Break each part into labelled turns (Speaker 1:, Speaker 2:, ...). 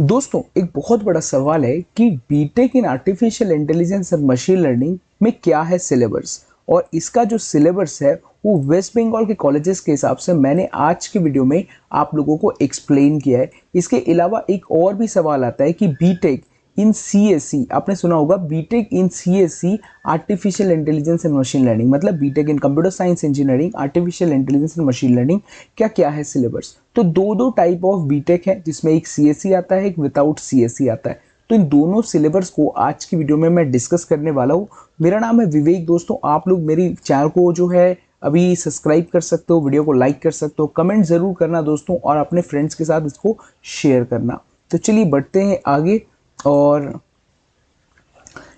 Speaker 1: दोस्तों एक बहुत बड़ा सवाल है कि BTech in artificial intelligence and machine learning में क्या है सिलेबस। और इसका जो सिलेबस है वो वेस्ट बंगाल के कॉलेजेस के हिसाब से मैंने आज के वीडियो में आप लोगों को एक्सप्लेन किया है। इसके अलावा एक और भी सवाल आता है कि बीटेक इन सीएससी, आपने सुना होगा BTech in CSC artificial intelligence and machine learning, मतलब BTech in computer science engineering artificial intelligence and machine learning क्या क्या है सिलेबस। तो दो दो टाइप ऑफ बीटेक है जिसमें एक सीएससी आता है, एक विदाउट सीएससी आता है। तो इन दोनों सिलेबस को आज की वीडियो में मैं डिस्कस करने वाला हूँ। मेरा नाम है विवेक। दोस्तों आप लोग मेरी चैनल को जो है अभी सब्सक्राइब कर सकते हो, वीडियो को लाइक कर सकते हो, कमेंट जरूर करना दोस्तों, और अपने फ्रेंड्स के साथ इसको शेयर करना। तो चलिए बढ़ते हैं आगे। और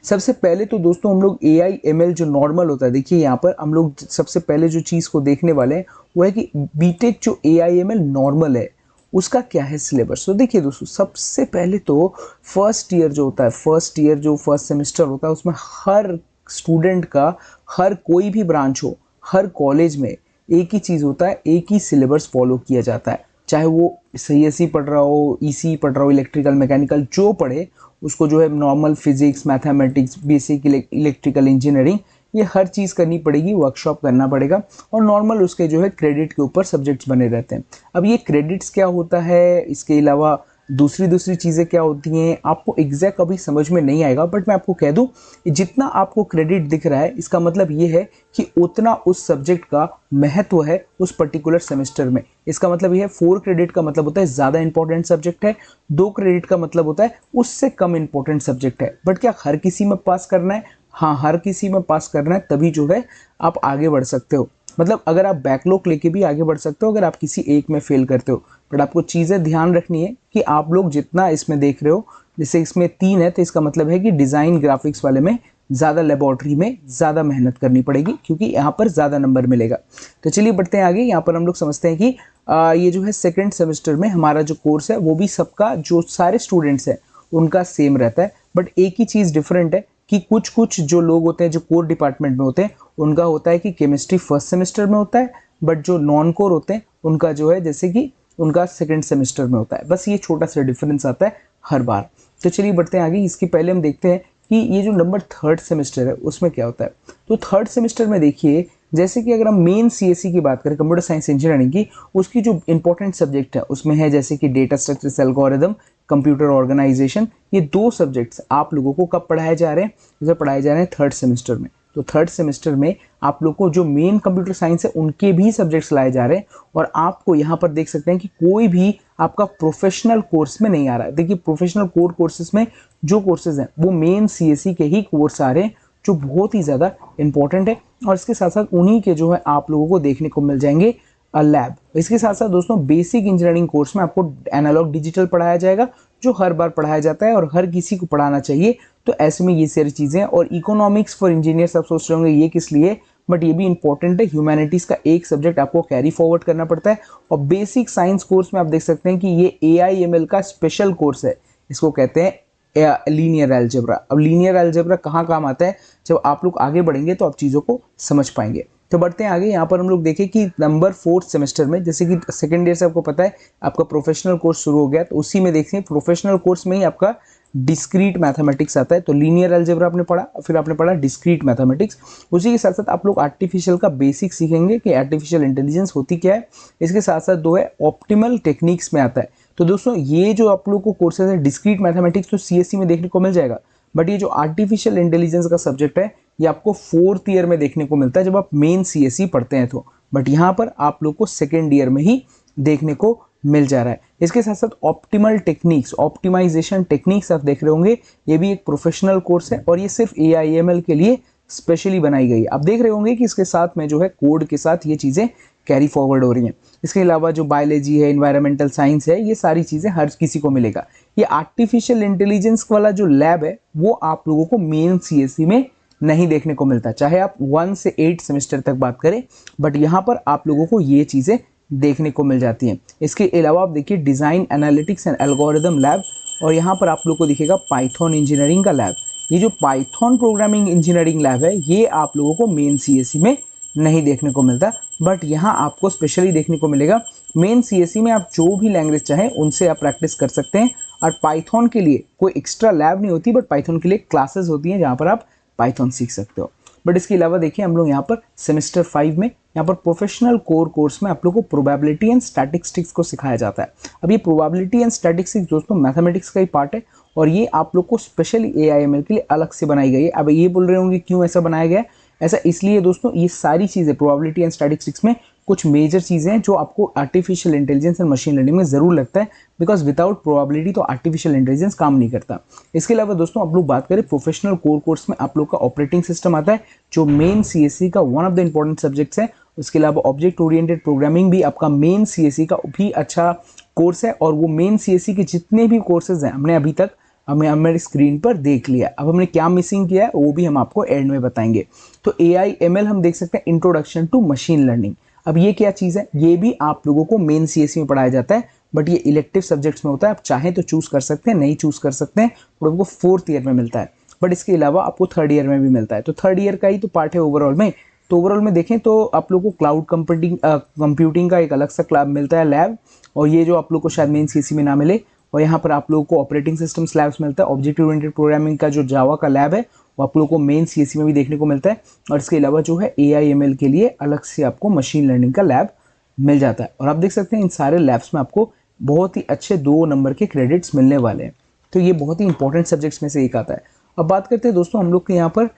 Speaker 1: सबसे पहले तो दोस्तों हम लोग ए आई एम एल जो नॉर्मल होता है, देखिए यहाँ पर हम लोग सबसे पहले जो चीज़ को देखने वाले हैं वो है कि बीटेक जो ए आई एम एल नॉर्मल है उसका क्या है सिलेबस। तो देखिए दोस्तों सबसे पहले तो फर्स्ट ईयर जो होता है, फर्स्ट ईयर जो फर्स्ट सेमेस्टर होता है उसमें हर स्टूडेंट का, हर कोई भी ब्रांच हो, हर कॉलेज में एक ही चीज़ होता है, एक ही सिलेबस फॉलो किया जाता है। चाहे वो सीएससी पढ़ रहा हो, ईसी पढ़ रहा हो, इलेक्ट्रिकल मैकेनिकल जो पढ़े उसको जो है normal physics, mathematics, basic electrical engineering, ये हर चीज़ करनी पड़ेगी, वर्कशॉप करना पड़ेगा। और नॉर्मल उसके जो है क्रेडिट के ऊपर सब्जेक्ट्स बने रहते हैं। अब ये क्रेडिट्स क्या होता है, इसके अलावा दूसरी दूसरी चीज़ें क्या होती हैं, आपको एग्जैक्ट अभी समझ में नहीं आएगा, बट मैं आपको कह दूं जितना आपको क्रेडिट दिख रहा है इसका मतलब ये है कि उतना उस सब्जेक्ट का महत्व है उस पर्टिकुलर सेमेस्टर में। इसका मतलब ये है 4 क्रेडिट का मतलब होता है ज़्यादा इंपॉर्टेंट सब्जेक्ट है, 2 क्रेडिट का मतलब होता है उससे कम इंपॉर्टेंट सब्जेक्ट है। बट क्या हर किसी में पास करना है? हाँ, हर किसी में पास करना है, तभी जो है आप आगे बढ़ सकते हो। मतलब अगर आप बैकलॉग लेके भी आगे बढ़ सकते हो अगर आप किसी एक में फेल करते हो। बट आपको चीज़ें ध्यान रखनी है कि आप लोग जितना इसमें देख रहे हो, जैसे इसमें 3 है तो इसका मतलब है कि डिज़ाइन ग्राफिक्स वाले में ज़्यादा लेबोरेटरी में ज़्यादा मेहनत करनी पड़ेगी क्योंकि यहाँ पर ज़्यादा नंबर मिलेगा। तो चलिए बढ़ते हैं आगे। यहाँ पर हम लोग समझते हैं कि ये जो है सेकेंड सेमेस्टर में हमारा जो कोर्स है वो भी सबका, जो सारे स्टूडेंट्स हैं उनका सेम रहता है। बट एक ही चीज़ डिफरेंट है कि कुछ कुछ जो लोग होते हैं जो कोर डिपार्टमेंट में होते हैं उनका होता है कि केमिस्ट्री फर्स्ट सेमेस्टर में होता है, बट जो नॉन कोर होते हैं उनका जो है जैसे कि उनका सेकेंड सेमेस्टर में होता है। बस ये छोटा सा डिफरेंस आता है हर बार। तो चलिए बढ़ते हैं आगे। इसके पहले हम देखते हैं कि ये जो नंबर थर्ड सेमेस्टर है उसमें क्या होता है। तो थर्ड सेमेस्टर में देखिए, जैसे कि अगर हम मेन सीएससी की बात करें, कंप्यूटर साइंस इंजीनियरिंग की, उसकी जो इंपॉर्टेंट सब्जेक्ट है उसमें है जैसे कि data structures, algorithm, computer organisation. ये 2 सब्जेक्ट्स आप लोगों को कब पढ़ाए जा रहे हैं? जैसे पढ़ाए जा रहे हैं थर्ड सेमेस्टर में। तो थर्ड सेमेस्टर में आप लोग को जो मेन कंप्यूटर साइंस है उनके भी सब्जेक्ट्स लाए जा रहे हैं। और आपको यहाँ पर देख सकते हैं कि कोई भी आपका प्रोफेशनल कोर्स में नहीं आ रहा है। देखिए प्रोफेशनल कोर कोर्सेज में जो कोर्सेज हैं वो मेन सीएससी के ही कोर्स आ रहे हैं जो बहुत ही ज़्यादा इंपॉर्टेंट है। और इसके साथ साथ उन्हीं के जो है आप लोगों को देखने को मिल जाएंगे लैब। इसके साथ साथ दोस्तों बेसिक इंजीनियरिंग कोर्स में आपको एनालॉग डिजिटल पढ़ाया जाएगा जो हर बार पढ़ाया जाता है और हर किसी को पढ़ाना चाहिए। तो ऐसे में ये सारी चीज़ें, और इकोनॉमिक्स फॉर इंजीनियर्स आप सोच रहे होंगे ये किस लिए, बट ये भी इंपॉर्टेंट है। ह्यूमैनिटीज़ का एक सब्जेक्ट आपको कैरी फॉरवर्ड करना पड़ता है। और बेसिक साइंस कोर्स में आप देख सकते हैं कि ये AIML का स्पेशल कोर्स है, इसको कहते हैं लीनियर अलजेब्रा। अब लीनियर अलजेब्रा कहाँ काम आता है, जब आप लोग आगे बढ़ेंगे तो आप चीज़ों को समझ पाएंगे। तो बढ़ते हैं आगे। यहाँ पर हम लोग देखें कि नंबर 4th सेमेस्टर में, जैसे कि सेकेंड ईयर से आपको पता है आपका प्रोफेशनल कोर्स शुरू हो गया, तो उसी में देखिए प्रोफेशनल कोर्स में ही आपका डिस्क्रीट मैथमेटिक्स आता है। तो लीनियर अलजेब्रा आपने पढ़ा, फिर आपने पढ़ा डिस्क्रीट मैथमेटिक्स। उसी के साथ साथ आप लोग आर्टिफिशियल का बेसिक सीखेंगे कि आर्टिफिशियल इंटेलिजेंस होती क्या है। इसके साथ साथ 2 है ऑप्टिमल टेक्निक्स में आता है। तो दोस्तों ये जो आप लोग को कोर्सेज है डिस्क्रीट मैथमेटिक्स तो सीएससी में देखने को मिल जाएगा, बट ये जो आर्टिफिशियल इंटेलिजेंस का सब्जेक्ट है ये आपको 4th ईयर में देखने को मिलता है जब आप मेन सीएससी पढ़ते हैं तो। बट यहाँ पर आप लोग को सेकेंड ईयर में ही देखने को मिल जा रहा है। इसके साथ साथ ऑप्टिमल टेक्निक्स, ऑप्टिमाइजेशन टेक्निक्स आप देख रहे होंगे, ये भी एक प्रोफेशनल कोर्स है और ये सिर्फ AIML के लिए स्पेशली बनाई गई है। आप देख रहे होंगे कि इसके साथ में जो है कोड के साथ ये चीज़ें कैरी फॉरवर्ड हो रही हैं। इसके अलावा जो बायोलॉजी है, इन्वायरमेंटल साइंस है, ये सारी चीज़ें हर किसी को मिलेगा। ये आर्टिफिशियल इंटेलिजेंस वाला जो लैब है वो आप लोगों को मेन सीएससी में नहीं देखने को मिलता, चाहे आप 1 से 8 सेमेस्टर तक बात करें, बट यहाँ पर आप लोगों को ये चीज़ें देखने को मिल जाती हैं। इसके अलावा आप देखिए design analytics and algorithm lab, और यहाँ पर आप लोग को दिखेगा पाइथन इंजीनियरिंग का लैब। ये जो पाइथन प्रोग्रामिंग इंजीनियरिंग लैब है ये आप लोगों को मेन सीएससी में नहीं देखने को मिलता, बट यहाँ आपको स्पेशली देखने को मिलेगा। मेन सीएससी में आप जो भी लैंग्वेज चाहें उनसे आप प्रैक्टिस कर सकते हैं। और पाइथन के लिए कोई एक्स्ट्रा लैब नहीं होती, बट पाइथन के लिए क्लासेस होती हैं जहाँ पर आप पाइथन सीख सकते हो। बट इसके अलावा देखिए हम लोग यहाँ पर सेमेस्टर 5 में यहाँ पर प्रोफेशनल कोर कोर्स में आप लोग को प्रोबेबिलिटी एंड स्टैटिस्टिक्स को सिखाया जाता है। अब ये प्रोबेबिलिटी एंड स्टैटिस्टिक्स दोस्तों मैथमेटिक्स का ही पार्ट है और ये आप लोग को स्पेशली AIML के लिए अलग से बनाई गई है। अब ये बोल रहे होंगे क्यों ऐसा बनाया गया है? ऐसा इसलिए दोस्तों, ये सारी चीज़ें प्रोबेबिलिटी एंड स्टैटिस्टिक्स में कुछ मेजर चीज़ें हैं जो आपको artificial intelligence and machine learning में ज़रूर लगता है, बिकॉज विदाउट प्रोबेबिलिटी तो आर्टिफिशियल इंटेलिजेंस काम नहीं करता। इसके अलावा दोस्तों आप लोग बात करें प्रोफेशनल कोर कोर्स में आप लोग का ऑपरेटिंग सिस्टम आता है जो मेन CSE का one of the important subjects है। उसके अलावा ऑब्जेक्ट ओरिएंटेड प्रोग्रामिंग भी आपका मेन CSE का भी अच्छा कोर्स है और वो मेन CSE के जितने भी कोर्सेज हैं हमने अभी तक हमें स्क्रीन पर देख लिया। अब हमने क्या मिसिंग किया है वो भी हम आपको एंड में बताएंगे। तो AIML हम देख सकते हैं, इंट्रोडक्शन टू मशीन लर्निंग। अब ये क्या चीज़ है? ये भी आप लोगों को मेन CSE में पढ़ाया जाता है, बट ये इलेक्टिव सब्जेक्ट्स में होता है। आप चाहें तो चूज़ कर सकते हैं, नहीं चूज़ कर सकते हैं, और आपको 4th ईयर में मिलता है, बट इसके अलावा आपको 3rd ईयर में भी मिलता है। तो 3rd ईयर का ही तो पार्ट है ओवरऑल में। तो ओवरऑल में देखें तो आप लोगों को क्लाउड कंप्यूटिंग का एक अलग सा क्लाब मिलता है, लैब, और ये जो आप लोग को शायद मेन CSE में ना मिले। और यहाँ पर आप लोगों को ऑपरेटिंग सिस्टम लैब्स मिलता है। ऑब्जेक्ट ओरिएंटेड प्रोग्रामिंग का जो जावा का लैब है वो आप लोगों को मेन CSE में भी देखने को मिलता है। और इसके अलावा जो है AIML के लिए अलग से आपको मशीन लर्निंग का लैब मिल जाता है। और आप देख सकते हैं इन सारे लैब्स में आपको बहुत ही अच्छे 2 नंबर के क्रेडिट्स मिलने वाले हैं। तो ये बहुत ही इंपॉर्टेंट सब्जेक्ट्स में से एक आता है। अब बात करते हैं दोस्तों हम लोग के यहाँ पर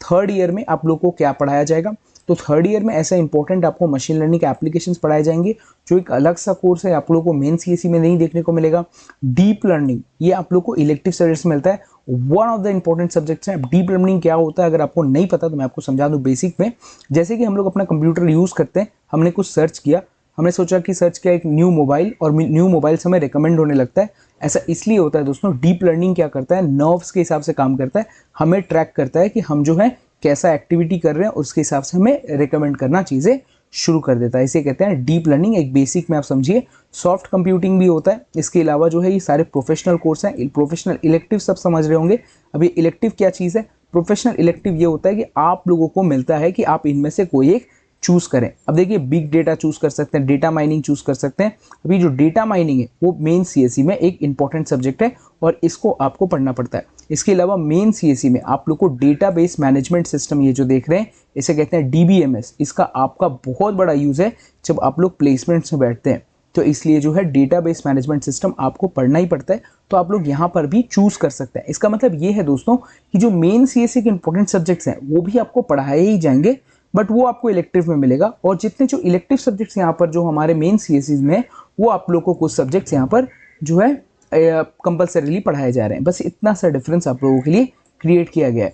Speaker 1: 3rd ईयर में आप लोग को क्या पढ़ाया जाएगा। तो 3rd ईयर में ऐसा इंपॉर्टेंट आपको मशीन लर्निंग के एप्लीकेशंस पढ़ाए जाएंगे जो एक अलग सा कोर्स है, आप लोगों को मेन CSE में नहीं देखने को मिलेगा। डीप लर्निंग ये आप लोग को इलेक्टिव सब्जेक्ट्स में मिलता है, one of the important subjects हैं। डीप लर्निंग क्या होता है अगर आपको नहीं पता तो मैं आपको समझा दूं बेसिक में। जैसे कि हम लोग अपना कंप्यूटर यूज़ करते हैं, हमने कुछ सर्च किया, हमने सोचा कि सर्च किया एक न्यू मोबाइल, और न्यू मोबाइल से हमें रिकमेंड होने लगता है। ऐसा इसलिए होता है दोस्तों, डीप लर्निंग क्या करता है, नर्व्स के हिसाब से काम करता है, हमें ट्रैक करता है कि हम जो है कैसा एक्टिविटी कर रहे हैं, उसके हिसाब से हमें रिकमेंड करना चीज़ें शुरू कर देता है। इसे कहते हैं डीप लर्निंग। एक बेसिक में आप समझिए। सॉफ्ट कंप्यूटिंग भी होता है। इसके अलावा जो है ये सारे प्रोफेशनल कोर्स हैं। प्रोफेशनल इलेक्टिव सब समझ रहे होंगे। अब ये इलेक्टिव क्या चीज़ है? प्रोफेशनल इलेक्टिव ये होता है कि आप लोगों को मिलता है कि आप इनमें से कोई एक चूज़ करें। अब देखिए बिग डेटा चूज़ कर सकते हैं, डेटा माइनिंग चूज़ कर सकते हैं। अभी जो डेटा माइनिंग है वो मेन CSE में एक इंपॉर्टेंट सब्जेक्ट है और इसको आपको पढ़ना पड़ता है। इसके अलावा मेन CSE में आप लोग को डेटाबेस मैनेजमेंट सिस्टम, ये जो देख रहे हैं इसे कहते हैं DBMS। इसका आपका बहुत बड़ा यूज़ है जब आप लोग प्लेसमेंट्स में बैठते हैं, तो इसलिए जो है डेटाबेस मैनेजमेंट सिस्टम आपको पढ़ना ही पड़ता है। तो आप लोग यहाँ पर भी चूज़ कर सकते हैं। इसका मतलब ये है दोस्तों कि जो मेन CSE के इंपॉर्टेंट सब्जेक्ट्स हैं वो भी आपको पढ़ाए ही जाएंगे, बट वो आपको इलेक्टिव में मिलेगा। और जितने जो इलेक्टिव सब्जेक्ट्स यहाँ पर जो हमारे मेन CSE में, वो आप लोग को कुछ सब्जेक्ट्स यहाँ पर जो है कंपल्सरीली पढ़ाए जा रहे हैं। बस इतना सा डिफरेंस आप लोगों के लिए क्रिएट किया गया है।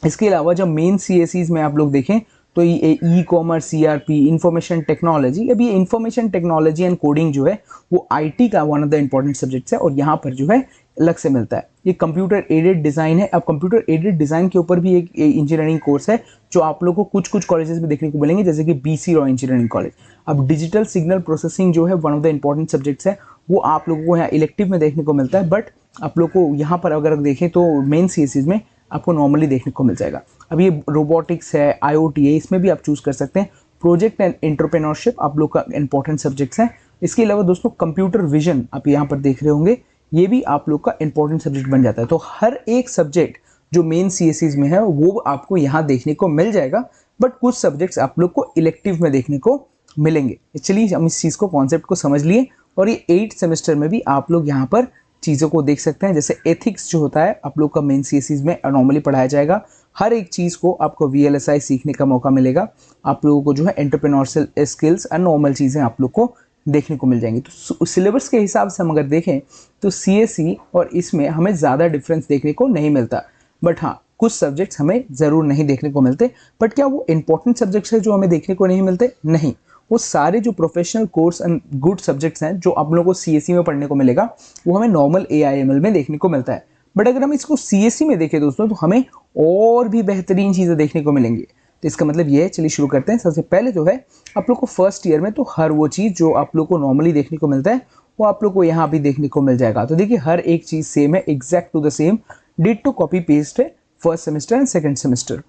Speaker 1: इसके अलावा जब मेन CSEs में आप लोग देखें तो ये E-कॉमर्स, CRP, इंफॉर्मेशन टेक्नोलॉजी। अब ये इंफॉर्मेशन टेक्नोलॉजी एंड कोडिंग जो है वो IT का one of the important subjects है और यहाँ पर जो है अलग से मिलता है। ये कंप्यूटर एडेड डिज़ाइन है। अब कंप्यूटर एडेड डिज़ाइन के ऊपर भी एक इंजीनियरिंग कोर्स है जो आप लोगों को कुछ कुछ कॉलेजेस में देखने को मिलेंगे, जैसे कि BC रॉय इंजीनियरिंग कॉलेज। अब डिजिटल सिग्नल प्रोसेसिंग जो है one of the important subjects है, वो आप लोगों को यहाँ इलेक्टिव में देखने को मिलता है, बट आप लोग को यहाँ पर अगर देखें तो मेन CSEs में आपको नॉर्मली देखने को मिल जाएगा। अब ये रोबोटिक्स है, IoT है, इसमें भी आप चूज़ कर सकते हैं। प्रोजेक्ट एंड एंटरप्रेन्योरशिप आप लोग का इंपॉर्टेंट सब्जेक्ट्स हैं। इसके अलावा दोस्तों कंप्यूटर विजन आप यहाँ पर देख रहे होंगे, ये भी आप लोग का इंपॉर्टेंट सब्जेक्ट बन जाता है। तो हर एक सब्जेक्ट जो मेन CSEs में है वो आपको यहाँ देखने को मिल जाएगा, बट कुछ सब्जेक्ट्स आप लोग को इलेक्टिव में देखने को मिलेंगे। चलिए हम इस चीज़ को, कॉन्सेप्ट को समझ लिए। और ये 8th सेमेस्टर में भी आप लोग यहाँ पर चीज़ों को देख सकते हैं। जैसे एथिक्स जो होता है आप लोग का मेन CSEs में नॉर्मली पढ़ाया जाएगा। हर एक चीज़ को आपको VLSI सीखने का मौका मिलेगा। आप लोगों को जो है एंटरप्रेन्योरशियल स्किल्स और नॉर्मल चीज़ें आप लोग को देखने को मिल जाएंगी। तो सिलेबस के हिसाब से हम अगर देखें तो CSE और इसमें हमें ज़्यादा डिफरेंस देखने को नहीं मिलता, बट हाँ कुछ सब्जेक्ट्स हमें ज़रूर नहीं देखने को मिलते। बट क्या वो इंपॉर्टेंट सब्जेक्ट्स हैं जो हमें देखने को नहीं मिलते? नहीं, वो सारे जो professional course and good subjects हैं जो आप लोगों को CSE में पढ़ने को मिलेगा वो हमें नॉर्मल AIML में देखने को मिलता है। बट अगर हम इसको CSE में देखें दोस्तों तो हमें और भी बेहतरीन चीज़ें देखने को मिलेंगी। तो इसका मतलब ये है, चलिए शुरू करते हैं। सबसे पहले जो है आप लोग को फर्स्ट ईयर में तो हर वो चीज़ जो आप लोग को नॉर्मली देखने को मिलता है वो आप लोग को यहाँ भी देखने को मिल जाएगा। तो देखिए हर एक चीज़ सेम है, exact to the same, ditto copy paste है first semester and second semester.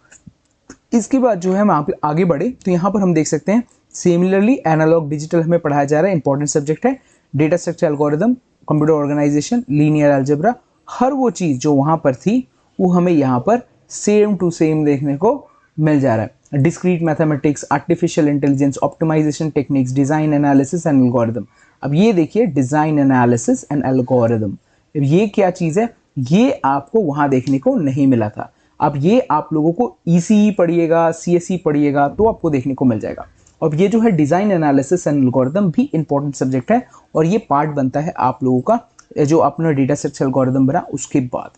Speaker 1: इसके बाद जो है हम आगे बढ़े तो यहाँ पर हम देख सकते हैं सिमिलरली एनालॉग डिजिटल हमें पढ़ाया जा रहा है, इंपॉर्टेंट सब्जेक्ट है। Data structure algorithm computer organisation, linear algebra, हर वो चीज़ जो वहाँ पर थी वो हमें यहाँ पर सेम टू सेम देखने को मिल जा रहा है। Discrete mathematics, artificial intelligence, optimisation techniques, design analysis and algorithm. अब ये देखिए डिज़ाइन एनालिसिस एंड एल्गोरिदम, अब ये क्या चीज़ है, ये आपको वहाँ देखने को नहीं मिला था। अब ये आप लोगों को ECE पढ़िएगा, CSE पढ़िएगा तो आपको देखने को मिल जाएगा। अब ये जो है डिज़ाइन एनालिसिस एंड एल्गोरिदम भी इंपॉर्टेंट सब्जेक्ट है और ये पार्ट बनता है आप लोगों का जो अपना डेटा सेट एल्गोरिदम बना उसके बाद।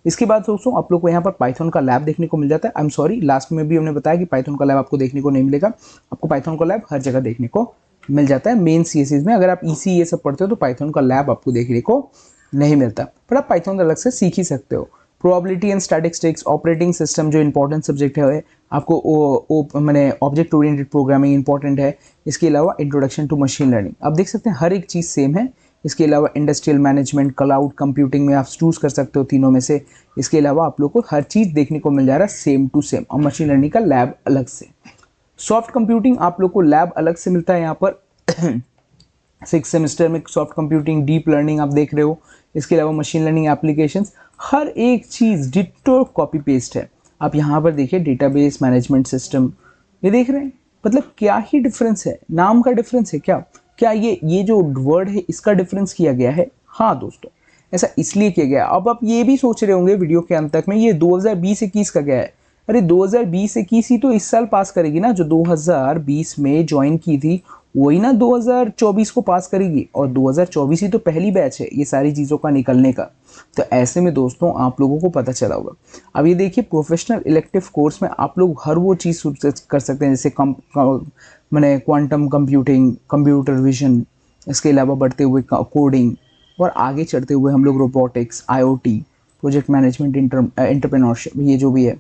Speaker 1: इसके बाद दोस्तों आप लोग को यहाँ पर पाइथन का लैब देखने को मिल जाता है। आई एम सॉरी, लास्ट में भी हमने बताया कि पाइथन का लैब आपको देखने को नहीं मिलेगा, आपको पाइथन का लैब हर जगह देखने को मिल जाता है। मेन CSEs में अगर आप ECE ये सब पढ़ते हो तो पाइथन का लैब आपको देखने को नहीं मिलता, पर आप पाइथन अलग से सीख ही सकते हो। Probability and statistics, operating system जो इंपॉर्टेंट सब्जेक्ट है आपको मैंने ऑब्जेक्ट ओरिएंटेड प्रोग्रामिंग इंपॉर्टेंट है। इसके अलावा इंट्रोडक्शन टू मशीन लर्निंग, आप देख सकते हैं हर एक चीज़ सेम है। इसके अलावा इंडस्ट्रियल मैनेजमेंट, क्लाउड कंप्यूटिंग में आप चूज़ कर सकते हो तीनों में से। इसके अलावा आप लोग को हर चीज़ देखने को मिल जा रहा है सेम टू सेम, और मशीन लर्निंग का लैब अलग से। सॉफ्ट कंप्यूटिंग आप लोग को लैब अलग से मिलता है यहाँ पर 6 सेमेस्टर में सॉफ्ट कंप्यूटिंग, डीप लर्निंग आप देख रहे हो। इसके अलावा मशीन लर्निंग एप्लीकेशंस, हर एक चीज़ डिट्टो कॉपी पेस्ट है। आप यहाँ पर देखिए डेटाबेस मैनेजमेंट सिस्टम, ये देख रहे हैं, मतलब क्या ही डिफरेंस है, नाम का डिफरेंस है क्या, क्या ये जो वर्ड है इसका डिफरेंस किया गया है। हाँ दोस्तों, ऐसा इसलिए किया गया। अब आप ये भी सोच रहे होंगे वीडियो के अंत तक में ये 2020-21 का गया है। अरे 2020-21 ही तो इस साल पास करेगी ना, जो 2020 में ज्वाइन की थी वही ना 2024 को पास करेगी, और 2024 ही तो पहली बैच है ये सारी चीज़ों का निकलने का। तो ऐसे में दोस्तों आप लोगों को पता चला होगा। अब ये देखिए प्रोफेशनल इलेक्टिव कोर्स में आप लोग हर वो चीज़ कर सकते हैं, जैसे मैंने क्वांटम कंप्यूटिंग, कंप्यूटर विजन, इसके अलावा बढ़ते हुए कोडिंग, और आगे चढ़ते हुए हम लोग robotics, IoT, project management, entrepreneurship, ये जो भी है।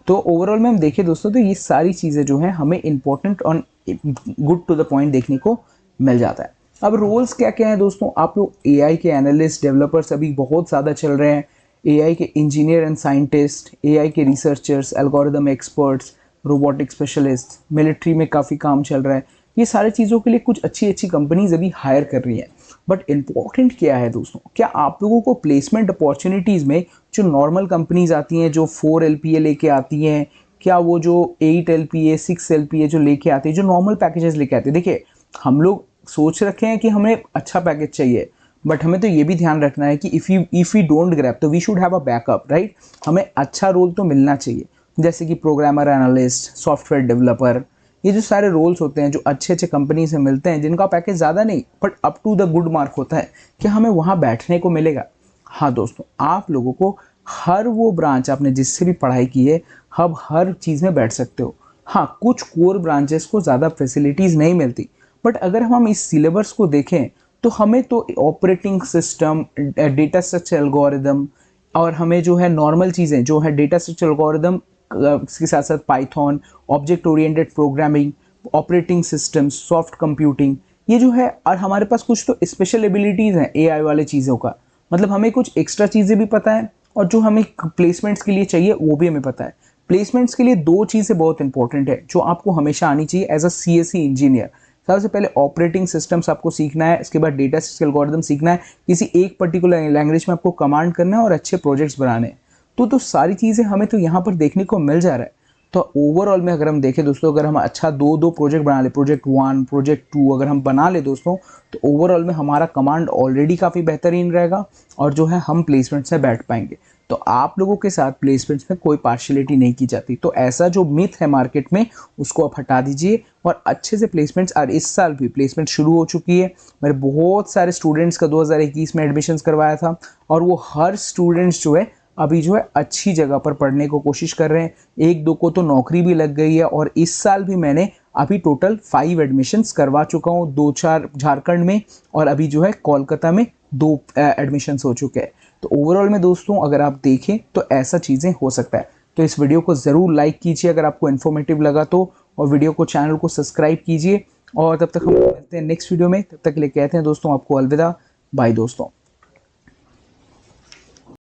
Speaker 1: तो ओवरऑल में हम देखें दोस्तों तो ये सारी चीज़ें जो हैं हमें इंपॉर्टेंट और गुड टू द पॉइंट देखने को मिल जाता है। अब रोल्स क्या क्या हैं दोस्तों, आप लोग AI के एनालिस्ट, डेवलपर्स अभी बहुत ज़्यादा चल रहे हैं, AI के इंजीनियर एंड साइंटिस्ट, AI के researchers, algorithm experts, robotic specialist, military में काफ़ी काम चल रहा है। ये सारी चीज़ों के लिए कुछ अच्छी अच्छी कंपनीज अभी हायर कर रही हैं। बट इम्पॉर्टेंट क्या है दोस्तों, क्या आप लोगों को प्लेसमेंट अपॉर्चुनिटीज़ में जो नॉर्मल कंपनीज आती हैं जो 4 LPA लेके आती हैं, क्या वो जो 8 LPA 6 LPA जो लेके आते हैं, जो नॉर्मल पैकेजेस लेके आते हैं, देखिए हम लोग सोच रखे हैं कि हमें अच्छा पैकेज चाहिए, बट हमें तो ये भी ध्यान रखना है कि इफ़ वी डोंट ग्रैब तो we should have a backup, right. हमें अच्छा रोल तो मिलना चाहिए, जैसे कि प्रोग्रामर, एनालिस्ट, सॉफ्टवेयर डेवलपर, ये जो सारे रोल्स होते हैं जो अच्छे अच्छे कंपनी से मिलते हैं, जिनका पैकेज ज़्यादा नहीं but up to the good mark होता है, कि हमें वहाँ बैठने को मिलेगा। हाँ दोस्तों, आप लोगों को हर वो ब्रांच आपने जिससे भी पढ़ाई की है, अब हर चीज़ में बैठ सकते हो। हाँ, कुछ कोर ब्रांचेस को ज़्यादा फैसिलिटीज़ नहीं मिलती, बट अगर हम इस सिलेबस को देखें तो हमें तो operating system, data structure algorithm, और हमें जो है नॉर्मल चीज़ें जो है डेटा स्ट्रक्चर एल्गोरिदम, इसके साथ साथ Python, object oriented programming, operating system, soft computing, ये जो है, और हमारे पास कुछ तो स्पेशल एबिलिटीज़ हैं AI वाले चीज़ों का, मतलब हमें कुछ एक्स्ट्रा चीज़ें भी पता है, और जो हमें प्लेसमेंट्स के लिए चाहिए वो भी हमें पता है। प्लेसमेंट्स के लिए 2 चीज़ें बहुत इंपॉर्टेंट है जो आपको हमेशा आनी चाहिए एज अ CSE इंजीनियर। सबसे पहले ऑपरेटिंग सिस्टम्स आपको सीखना है, इसके बाद डेटा स्ट्रक्चर एल्गोरिदम सीखना है, किसी एक पर्टिकुलर लैंग्वेज में आपको कमांड करना है और अच्छे प्रोजेक्ट्स बनाने हैं। तो सारी चीज़ें हमें तो यहाँ पर देखने को मिल जा रहा है। तो ओवरऑल में अगर हम देखें दोस्तों, अगर हम अच्छा 2 प्रोजेक्ट बना ले, प्रोजेक्ट 1, प्रोजेक्ट 2 अगर हम बना ले दोस्तों, तो ओवरऑल में हमारा कमांड ऑलरेडी काफ़ी बेहतरीन रहेगा, और जो है हम प्लेसमेंट से बैठ पाएंगे। तो आप लोगों के साथ प्लेसमेंट्स में कोई पार्शियलिटी नहीं की जाती। तो ऐसा जो मिथ है मार्केट में उसको आप हटा दीजिए, और अच्छे से प्लेसमेंट्स, और इस साल भी प्लेसमेंट शुरू हो चुकी है। मेरे बहुत सारे स्टूडेंट्स का 2021 में एडमिशन्स करवाया था, और वो हर स्टूडेंट्स जो है अभी जो है अच्छी जगह पर पढ़ने को कोशिश कर रहे हैं। 1-2 को तो नौकरी भी लग गई है, और इस साल भी मैंने अभी टोटल 5 एडमिशन्स करवा चुका हूँ, 2-4 झारखंड में, और अभी जो है कोलकाता में 2 एडमिशन्स हो चुके हैं। तो ओवरऑल में दोस्तों अगर आप देखें तो ऐसा चीज़ें हो सकता है। तो इस वीडियो को ज़रूर लाइक कीजिए अगर आपको इन्फॉर्मेटिव लगा तो, और वीडियो को, चैनल को सब्सक्राइब कीजिए। और तब तक हम मिलते हैं नेक्स्ट वीडियो में, तब तक के लिए कहते हैं दोस्तों आपको अलविदा, बाय दोस्तों।